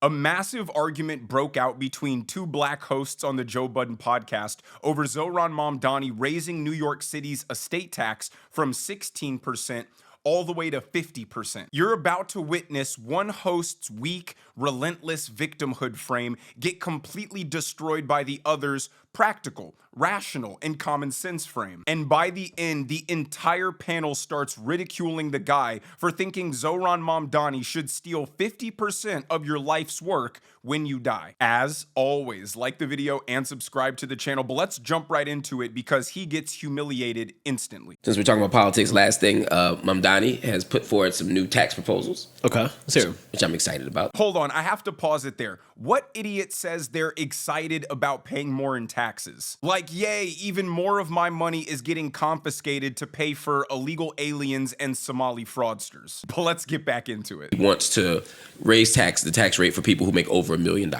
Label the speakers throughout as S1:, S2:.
S1: A massive argument broke out between two black hosts on the Joe Budden podcast over Zohran Mamdani raising New York City's estate tax from 16% all the way to 50%. You're about to witness one host's weak, relentless victimhood frame get completely destroyed by the other's practical, rational, and common sense frame. And by the end, the entire panel starts ridiculing the guy for thinking Zohran Mamdani should steal 50% of your life's work when you die. As always, like the video and subscribe to the channel, but let's jump right into it because he gets humiliated instantly.
S2: Since we're talking about politics, last thing, Mamdani has put forward some new tax proposals.
S3: Okay, let's hear 'em.
S2: Which I'm excited about.
S1: Hold on, I have to pause it there. What idiot says they're excited about paying more in taxes? Like, yay, even more of my money is getting confiscated to pay for illegal aliens and Somali fraudsters. But let's get back into it.
S2: He wants to raise the tax rate for people who make over $1 million.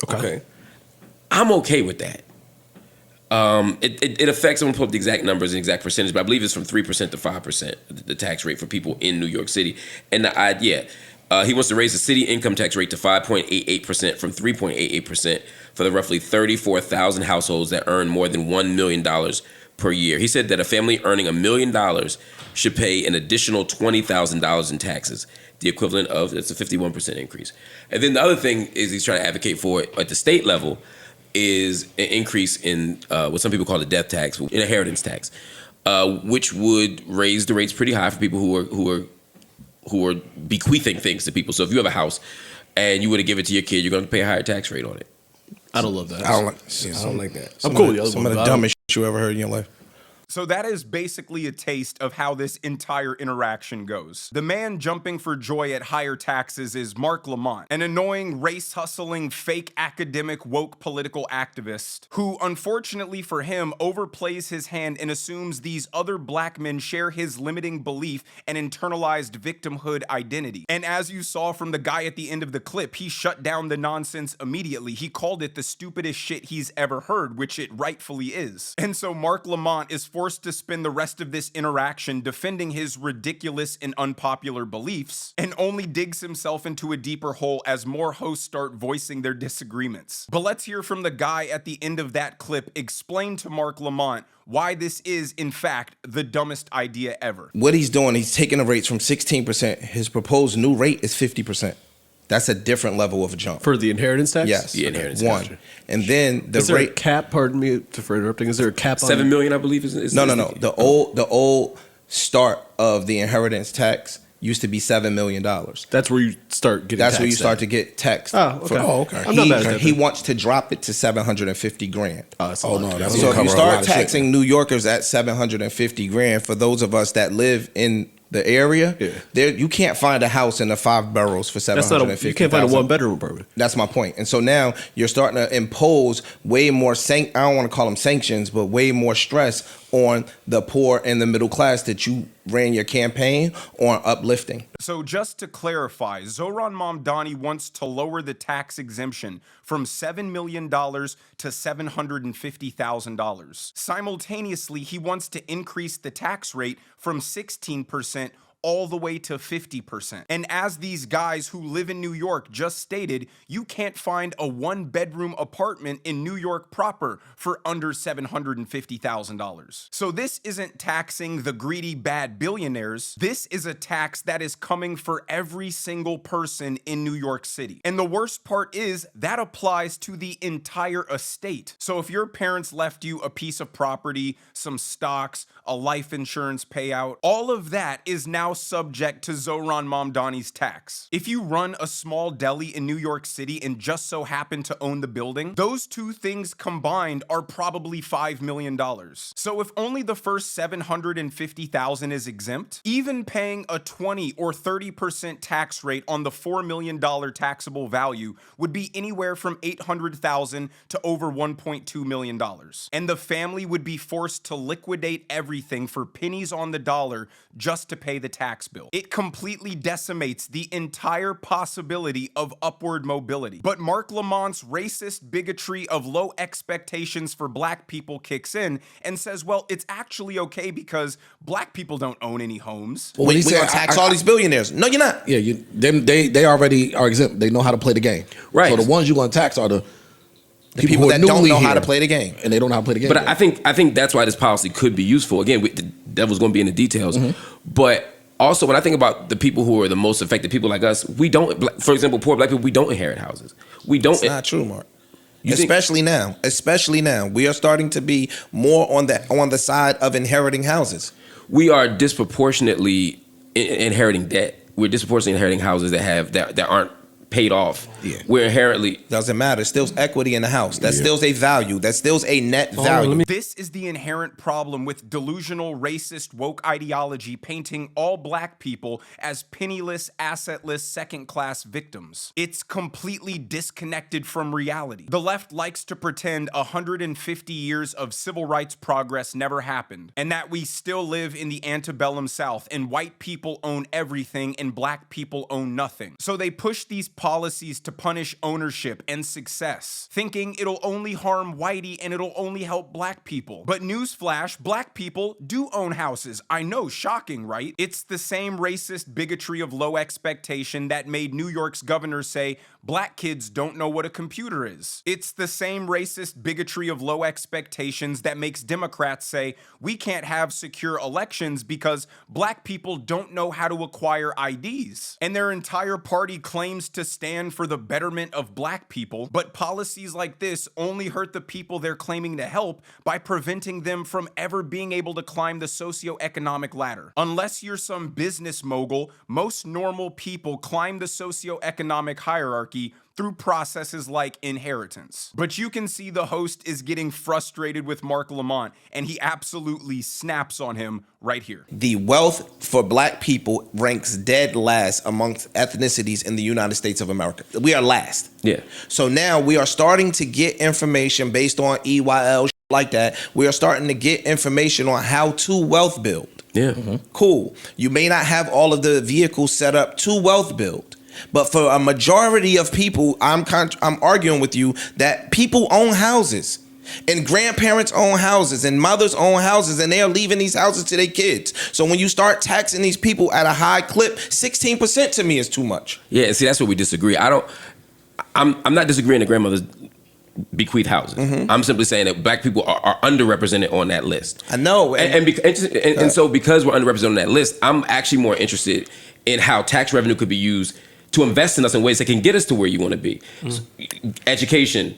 S3: Okay.
S2: I'm okay with that. It affects, I'm gonna pull up the exact numbers and exact percentage, but I believe it's from 3% to 5%, the tax rate for people in New York City. And the idea, he wants to raise the city income tax rate to 5.88% from 3.88% for the roughly 34,000 households that earn more than $1 million per year. He said that a family earning $1 million should pay an additional $20,000 in taxes, the equivalent of, that's a 51% increase. And then the other thing is he's trying to advocate for it at the state level is an increase in what some people call the death tax, inheritance tax, which would raise the rates pretty high for people who are bequeathing things to people. So if you have a house and you were to give it to your kid, you're going to pay a higher tax rate on it.
S3: I don't love that.
S4: I don't like that.
S3: I'm cool with the other
S4: Some
S3: one,
S4: of the
S3: but I don't-
S4: dumbest shit you ever heard in your life.
S1: So that is basically a taste of how this entire interaction goes. The man jumping for joy at higher taxes is Mark Lamont, an annoying, race-hustling, fake academic, woke political activist who, unfortunately for him, overplays his hand and assumes these other black men share his limiting belief and internalized victimhood identity. And as you saw from the guy at the end of the clip, he shut down the nonsense immediately. He called it the stupidest shit he's ever heard, which it rightfully is. And so Mark Lamont is forced to spend the rest of this interaction defending his ridiculous and unpopular beliefs, and only digs himself into a deeper hole as more hosts start voicing their disagreements. But let's hear from the guy at the end of that clip explain to Mark Lamont why this is, in fact, the dumbest idea ever.
S4: What he's doing, he's taking the rates from 16%. His proposed new rate is 50%. That's a different level of a jump.
S3: For the inheritance tax?
S4: Yes.
S2: The inheritance
S4: tax.
S2: tax.
S4: And then the
S3: Is there a
S4: rate.
S3: cap? Pardon me for interrupting. Is there a cap on
S2: 7
S3: it?
S2: million, I believe, is
S4: No. The old start of the inheritance tax used to be $7 million.
S3: That's where you start getting
S4: That's where you
S3: taxed
S4: start
S3: at.
S4: to get taxed.
S3: Oh, okay.
S4: For-
S3: I'm not mad at that
S4: He
S3: then.
S4: wants to drop it to 750 grand.
S3: That's a
S5: Oh,
S3: lot.
S5: no, that's
S4: So if
S5: gonna
S4: you
S5: cover a lot
S4: start
S5: of shit.
S4: taxing New Yorkers at 750 grand, for those of us that live in the area,
S3: Yeah.
S4: there you can't find a house in the 5 boroughs for
S3: That's not a,
S4: 750.
S3: you can't find a one-bedroom apartment.
S4: That's my point. And so now you're starting to impose way more I don't want to call them sanctions, but way more stress on the poor and the middle class that you ran your campaign on uplifting.
S1: So just to clarify, Zohran Mamdani wants to lower the tax exemption from $7 million to $750,000. Simultaneously, he wants to increase the tax rate from 16% all the way to 50%. And as these guys who live in New York just stated, you can't find a one-bedroom apartment in New York proper for under $750,000. So this isn't taxing the greedy bad billionaires. This is a tax that is coming for every single person in New York City. And the worst part is that applies to the entire estate. So if your parents left you a piece of property, some stocks, a life insurance payout, all of that is now subject to Zohran Mamdani's tax. If you run a small deli in New York City and just so happen to own the building, those two things combined are probably $5 million. So if only the first $750,000 is exempt, even paying a 20 or 30% tax rate on the $4 million taxable value would be anywhere from $800,000 to over $1.2 million. And the family would be forced to liquidate everything for pennies on the dollar just to pay the tax tax bill. It completely decimates the entire possibility of upward mobility. But Mark Lamont's racist bigotry of low expectations for black people kicks in and says, well, it's actually okay because black people don't own any homes.
S5: Well, when he
S4: We're
S5: said,
S4: gonna tax all these billionaires. No, you're not.
S5: Yeah, they already are exempt. They know how to play the game.
S2: Right.
S5: So the ones you're going to tax are the
S4: People
S5: who are
S4: that don't
S5: newly
S4: know how to
S5: here,
S4: play the game.
S5: and they don't know how to play the game.
S2: But
S5: yet.
S2: I think that's why this policy could be useful. Again, the devil's going to be in the details. But also, when I think about the people who are the most affected, people like us, we don't. For example, poor black people, we don't inherit houses. We don't.
S4: It's not true, Mark.
S2: You think-
S4: Especially now, we are starting to be more on the side of inheriting houses.
S2: We are disproportionately inheriting debt. We're disproportionately inheriting houses that aren't paid off.
S4: Yeah.
S2: We're inherently.
S4: Doesn't matter. There's still equity in the house. That still a value. That still a net value.
S1: This is the inherent problem with delusional, racist, woke ideology painting all black people as penniless, assetless, second-class victims. It's completely disconnected from reality. The left likes to pretend 150 years of civil rights progress never happened, and that we still live in the antebellum South, and white people own everything and black people own nothing. So they push these policies to punish ownership and success, thinking it'll only harm whitey and it'll only help black people. But newsflash, black people do own houses. I know, shocking, right? It's the same racist bigotry of low expectation that made New York's governor say black kids don't know what a computer is. It's the same racist bigotry of low expectations that makes Democrats say we can't have secure elections because black people don't know how to acquire IDs. And their entire party claims to stand for the betterment of black people, but policies like this only hurt the people they're claiming to help by preventing them from ever being able to climb the socioeconomic ladder. Unless you're some business mogul, most normal people climb the socioeconomic hierarchy through processes like inheritance. But you can see the host is getting frustrated with Mark Lamont, and he absolutely snaps on him right here.
S4: The wealth for black people ranks dead last amongst ethnicities in the United States of America. We are last.
S2: Yeah.
S4: So now we are starting to get information based on EYL, like that. We are starting to get information on how to wealth build.
S2: Yeah.
S4: Cool. You may not have all of the vehicles set up to wealth build. But for a majority of people, I'm arguing with you that people own houses. And grandparents own houses and mothers own houses, and they're leaving these houses to their kids. So when you start taxing these people at a high clip, 16% to me is too much.
S2: Yeah. See, that's where we disagree. I'm not disagreeing that grandmothers bequeath houses. I'm simply saying that black people are underrepresented on that list.
S4: I know.
S2: And so because we're underrepresented on that list, I'm actually more interested in how tax revenue could be used to invest in us in ways that can get us to where you want to be. Education,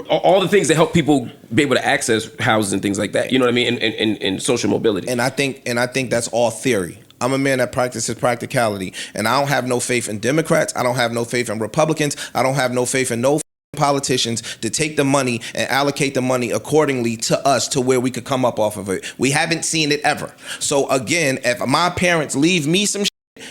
S2: all the things that help people be able to access houses and things like that. You know what I mean? And social mobility.
S4: And I think that's all theory. I'm a man that practices practicality, and I don't have no faith in Democrats. I don't have no faith in Republicans. I don't have no faith in no politicians to take the money and allocate the money accordingly to us to where we could come up off of it. We haven't seen it ever. So again, if my parents leave me some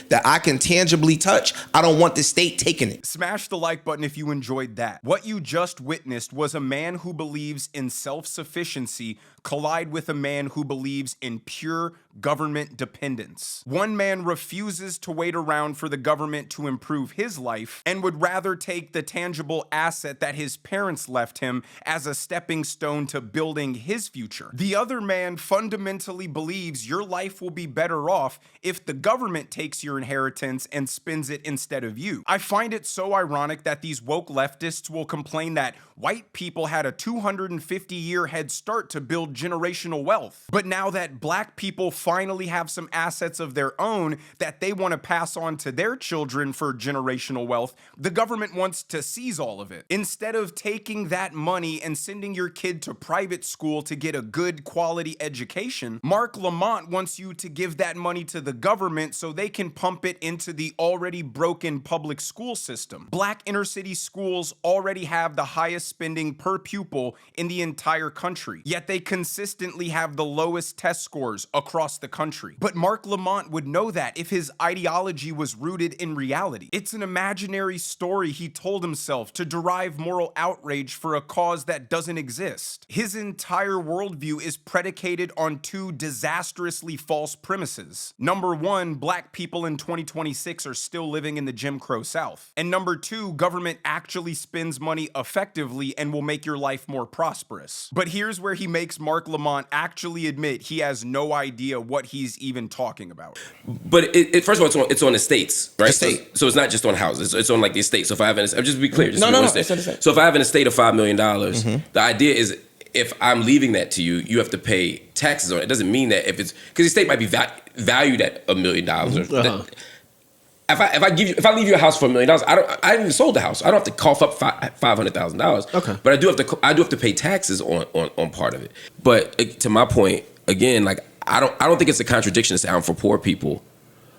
S4: that I can tangibly touch, I don't want the state taking it.
S1: Smash the like button if you enjoyed that. What you just witnessed was a man who believes in self-sufficiency collide with a man who believes in pure government dependence. One man refuses to wait around for the government to improve his life and would rather take the tangible asset that his parents left him as a stepping stone to building his future. The other man fundamentally believes your life will be better off if the government takes your inheritance and spends it instead of you. I find it so ironic that these woke leftists will complain that white people had a 250-year head start to build generational wealth. But now that black people finally have some assets of their own that they want to pass on to their children for generational wealth, the government wants to seize all of it. Instead of taking that money and sending your kid to private school to get a good quality education, Mark Lamont wants you to give that money to the government so they can pump it into the already broken public school system. Black inner city schools already have the highest spending per pupil in the entire country, yet they consistently have the lowest test scores across across the country. But Mark Lamont would know that if his ideology was rooted in reality. It's an imaginary story he told himself to derive moral outrage for a cause that doesn't exist. His entire worldview is predicated on two disastrously false premises. Number one, black people in 2026 are still living in the Jim Crow South. And number two, government actually spends money effectively and will make your life more prosperous. But here's where he makes Mark Lamont actually admit he has no idea what he's even talking about.
S2: But first of all, it's on estates, right?
S4: Estate.
S2: So it's not just on houses. It's on like the estate. So if I have just to be clear, just
S4: No,
S2: to be
S4: no,
S2: on
S4: no,
S2: estate.
S4: it's on the estate.
S2: So if I have an estate of $5 million, the idea is if I'm leaving that to you, you have to pay taxes on it. It doesn't mean that if it's because the estate might be valued at $1 million. If I leave you a house for $1 million, I haven't even sold the house. I don't have to cough up $500,000.
S3: Okay.
S2: But I do have to pay taxes on part of it. But to my point, again, like I don't think it's a contradiction to say I'm for poor people,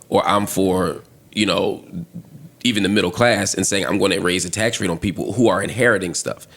S2: or I'm for even the middle class, and saying I'm going to raise the tax rate on people who are inheriting stuff.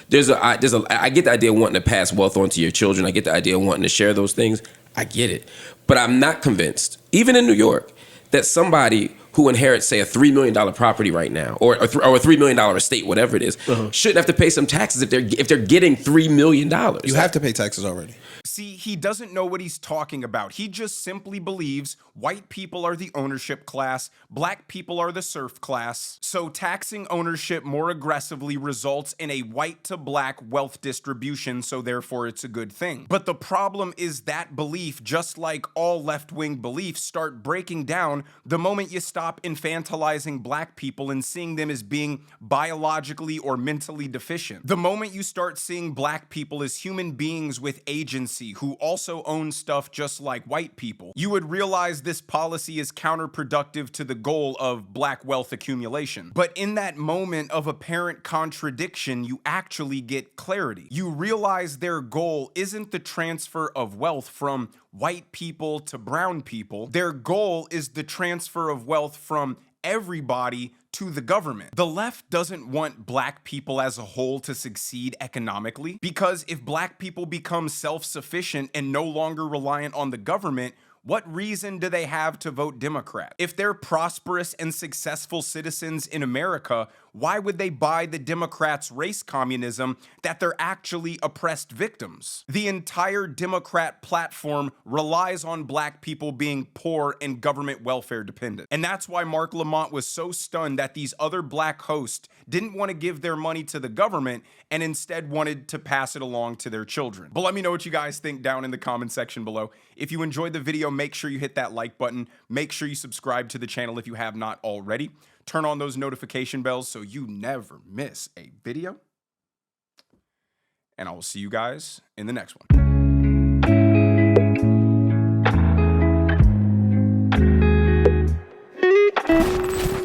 S2: I get the idea of wanting to pass wealth on to your children. I get the idea of wanting to share those things. I get it, but I'm not convinced, even in New York, that somebody who inherits, say, a $3 million property right now, or a $3 million estate, whatever it is, shouldn't have to pay some taxes if they're getting $3 million.
S6: You have to pay taxes already.
S1: See, he doesn't know what he's talking about. He just simply believes white people are the ownership class, black people are the serf class. So taxing ownership more aggressively results in a white to black wealth distribution, so therefore it's a good thing. But the problem is that belief, just like all left-wing beliefs, start breaking down the moment you stop infantilizing black people and seeing them as being biologically or mentally deficient. The moment you start seeing black people as human beings with agency who also own stuff just like white people, you would realize this policy is counterproductive to the goal of black wealth accumulation. But in that moment of apparent contradiction, you actually get clarity. You realize their goal isn't the transfer of wealth from white people to brown people. Their goal is the transfer of wealth from everybody to the government. The left doesn't want black people as a whole to succeed economically, because if black people become self-sufficient and no longer reliant on the government, what reason do they have to vote Democrat? If they're prosperous and successful citizens in America, why would they buy the Democrats' race communism that they're actually oppressed victims? The entire Democrat platform relies on black people being poor and government welfare dependent. And that's why Mark Lamont was so stunned that these other black hosts didn't want to give their money to the government and instead wanted to pass it along to their children. But let me know what you guys think down in the comment section below. If you enjoyed the video, make sure you hit that like button. Make sure you subscribe to the channel if you have not already. Turn on those notification bells so you never miss a video. And I will see you guys in the next one.